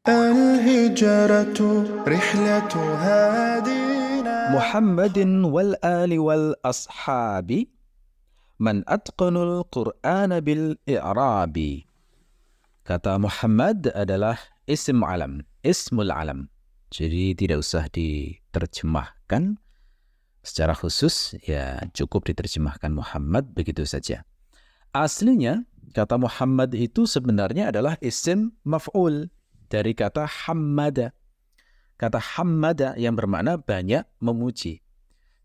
الهجرة رحلة هادينا محمد والآل والأصحاب من أتقن القرآن بالإعراب. Kata Muhammad adalah ism alam, ismul alam. Jadi tidak usah diterjemahkan secara khusus, ya cukup diterjemahkan Muhammad begitu saja. Aslinya kata Muhammad itu sebenarnya adalah isim maf'ul dari kata hammada. Kata hammada yang bermakna banyak memuji.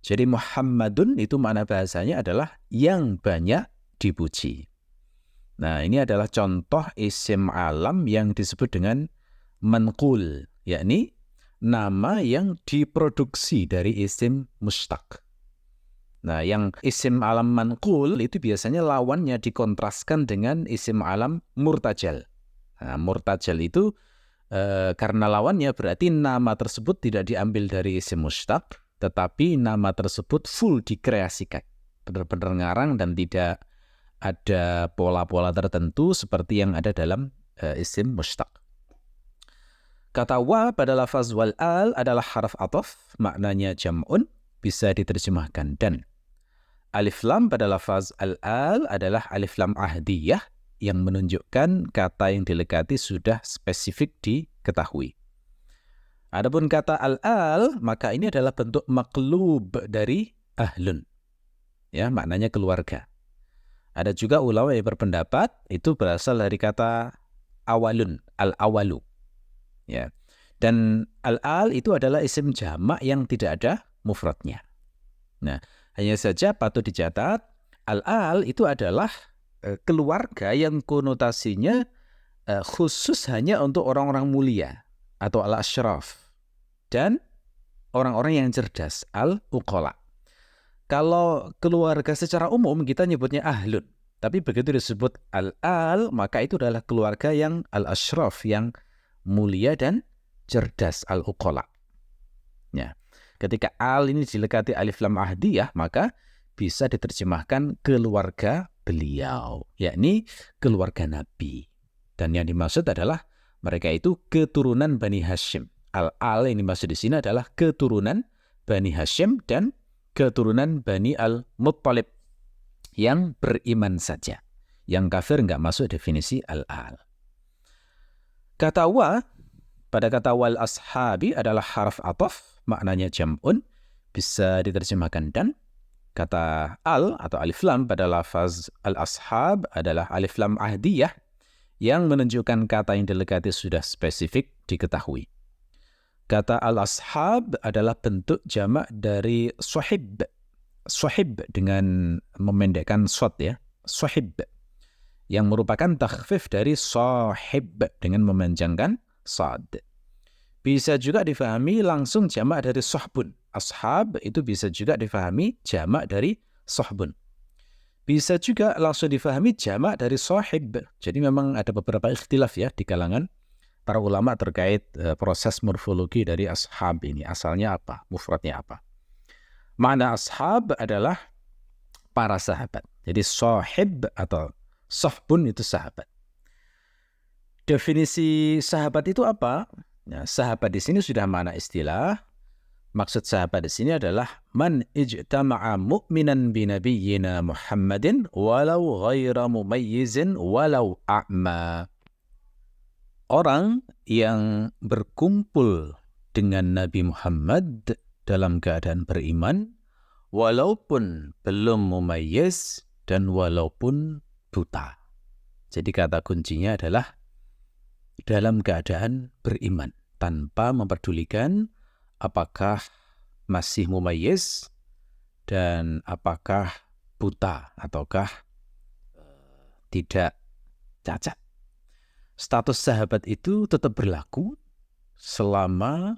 Jadi Muhammadun itu makna bahasanya adalah yang banyak dipuji. Nah, ini adalah contoh isim alam yang disebut dengan manqul, yakni nama yang diproduksi dari isim mustaq. Nah, yang isim alam manqul itu biasanya lawannya dikontraskan dengan isim alam murtajal. Nah, murtajal itu karena lawannya berarti nama tersebut tidak diambil dari isim mustaq, tetapi nama tersebut full dikreasikan. Benar-benar ngarang dan tidak ada pola-pola tertentu seperti yang ada dalam isim mustaq. Kata wa pada lafaz wal al adalah haraf ataf, maknanya jam'un, bisa diterjemahkan dan. Alif lam pada lafaz al-al adalah alif lam ahdiyah yang menunjukkan kata yang dilekati sudah spesifik diketahui. Adapun kata al-al, maka ini adalah bentuk maklub dari ahlun. Ya, maknanya keluarga. Ada juga ulama yang berpendapat itu berasal dari kata awalun, al-awalu. Ya. Dan al-al itu adalah isim jamak yang tidak ada mufradnya. Nah, hanya saja patut dicatat, al-al itu adalah keluarga yang konotasinya khusus hanya untuk orang-orang mulia atau al-asyraf dan orang-orang yang cerdas, al-uqala. Kalau keluarga secara umum kita nyebutnya ahlun, tapi begitu disebut al-al maka itu adalah keluarga yang al-asyraf, yang mulia dan cerdas, al-uqala. Ya. Ketika al ini dilekati alif lam ahdiyah, maka bisa diterjemahkan keluarga beliau, yakni keluarga Nabi. Dan yang dimaksud adalah mereka itu keturunan Bani Hashim. Al-al yang dimaksud di sini adalah keturunan Bani Hashim dan keturunan Bani Al-Muttalib yang beriman saja. Yang kafir nggak masuk definisi al-al. Kata wa pada kata wal ashabi adalah harf ataf, maknanya jam'un, bisa diterjemahkan dan. Kata al atau alif lam pada lafaz al-ashab adalah alif lam ahdiyah yang menunjukkan kata yang dilekati sudah spesifik diketahui. Kata al-ashab adalah bentuk jamak dari sohib. Sohib dengan memendekkan shad ya, sohib, yang merupakan takhfif dari sohib dengan memanjangkan sad. Bisa juga difahami langsung jamak dari sohbun. Ashab itu bisa juga difahami jamak dari sohbun. Bisa juga langsung difahami jamak dari sohib. Jadi memang ada beberapa ikhtilaf ya di kalangan para ulama terkait proses morfologi dari ashab ini. Asalnya apa? Mufradnya apa? Makna ashab adalah para sahabat. Jadi sohib atau sohbun itu sahabat. Definisi sahabat itu apa? Nah, sahabat di sini sudah makna istilah. Maksud sahabat di sini adalah man ijtama'a mu'minan bi nabiyyina Muhammadin walau ghaira mumayyizin walau a'ma. Orang yang berkumpul dengan Nabi Muhammad dalam keadaan beriman walaupun belum mumayyiz dan walaupun buta. Jadi kata kuncinya adalah dalam keadaan beriman tanpa memperdulikan apakah masih mumayyiz dan apakah buta ataukah tidak cacat. Status sahabat itu tetap berlaku selama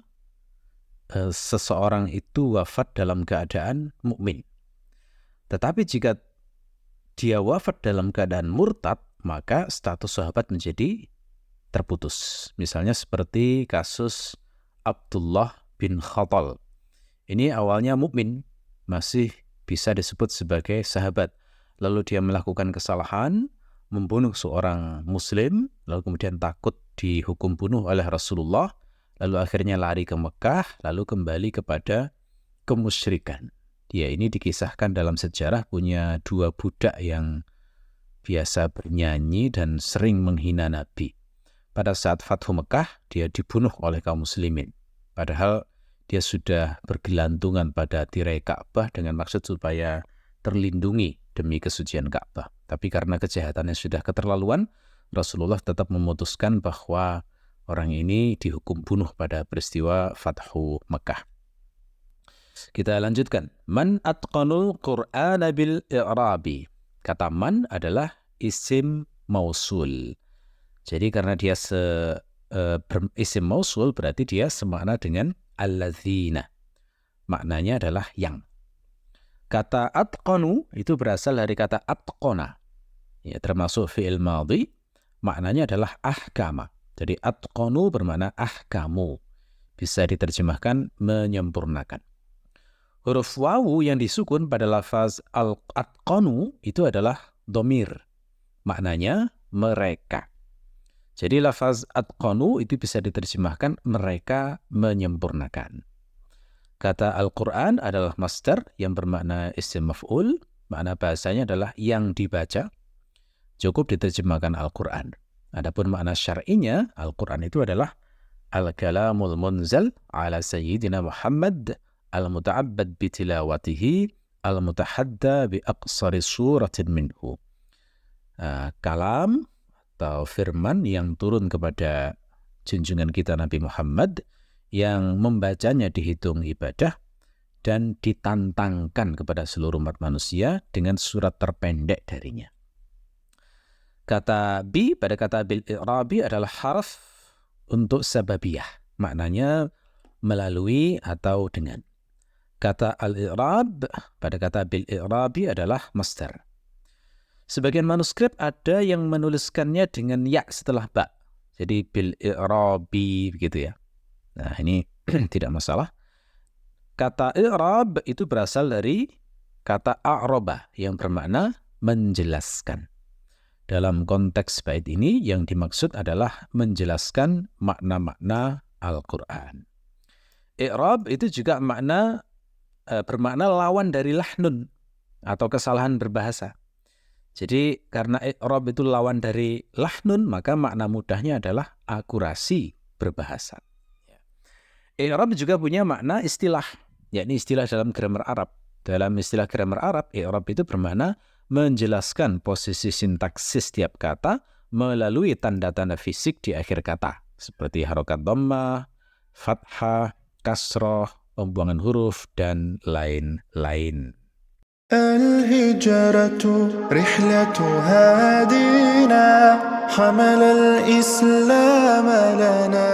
seseorang itu wafat dalam keadaan mukmin. Tetapi jika dia wafat dalam keadaan murtad, maka status sahabat menjadi terputus. Misalnya seperti kasus Abdullah bin Khattal. Ini awalnya mukmin, masih bisa disebut sebagai sahabat. Lalu dia melakukan kesalahan, membunuh seorang muslim, lalu kemudian takut dihukum bunuh oleh Rasulullah, lalu akhirnya lari ke Mekah, lalu kembali kepada kemusyrikan. Dia ini dikisahkan dalam sejarah punya 2 budak yang biasa bernyanyi dan sering menghina Nabi. Pada saat Fathu Mekah, dia dibunuh oleh kaum muslimin. Padahal dia sudah bergelantungan pada tirai Ka'bah dengan maksud supaya terlindungi demi kesucian Ka'bah. Tapi karena kejahatannya sudah keterlaluan, Rasulullah tetap memutuskan bahwa orang ini dihukum bunuh pada peristiwa Fathu Mekah. Kita lanjutkan. Man atqanul Qur'ana bil i'rabi. Kata man adalah isim mausul. Jadi karena dia isim mausul, berarti dia semakna dengan alladzina. Maknanya adalah yang. Kata atqanu itu berasal dari kata atqona. Ya, termasuk fi'il madhi. Maknanya adalah ahkama. Jadi atqanu bermakna ahkamu. Bisa diterjemahkan menyempurnakan. Huruf wawu yang disukun pada lafaz al-atqanu itu adalah dhamir. Maknanya mereka. Jadi lafaz atqanu itu bisa diterjemahkan mereka menyempurnakan. Kata Al-Quran adalah masdar yang bermakna isim maf'ul. Makna bahasanya adalah yang dibaca. Cukup diterjemahkan Al-Quran. Adapun makna syar'inya, Al-Quran itu adalah al-kalamul munzal ala sayyidina Muhammad al-muta'abbad bitilawatihi al-mutahadda bi aqsari suratin minhu. Kalam atau firman yang turun kepada junjungan kita Nabi Muhammad yang membacanya dihitung ibadah dan ditantangkan kepada seluruh umat manusia dengan surat terpendek darinya. Kata bi pada kata bil i'rabi adalah harf untuk sababiyah. Maknanya melalui atau dengan. Kata al-i'rab pada kata bil-i'rabi adalah masdar. Sebagian manuskrip ada yang menuliskannya dengan ya setelah ba. Jadi bil-i'rabi begitu ya. Nah ini tidak masalah. Kata i'rab itu berasal dari kata a'raba yang bermakna menjelaskan. Dalam konteks bait ini yang dimaksud adalah menjelaskan makna-makna Al-Quran. I'rab itu juga bermakna lawan dari lahnun atau kesalahan berbahasa. Jadi karena i'rab itu lawan dari lahnun, maka makna mudahnya adalah akurasi berbahasa. I'rab juga punya makna istilah, yakni istilah dalam grammar Arab. Dalam istilah grammar Arab, i'rab itu bermakna menjelaskan posisi sintaksis setiap kata melalui tanda-tanda fisik di akhir kata, seperti harokat dhammah, fathah, kasroh, pembuangan huruf, dan lain-lain. الهجرة رحلة هادينا حمل الإسلام لنا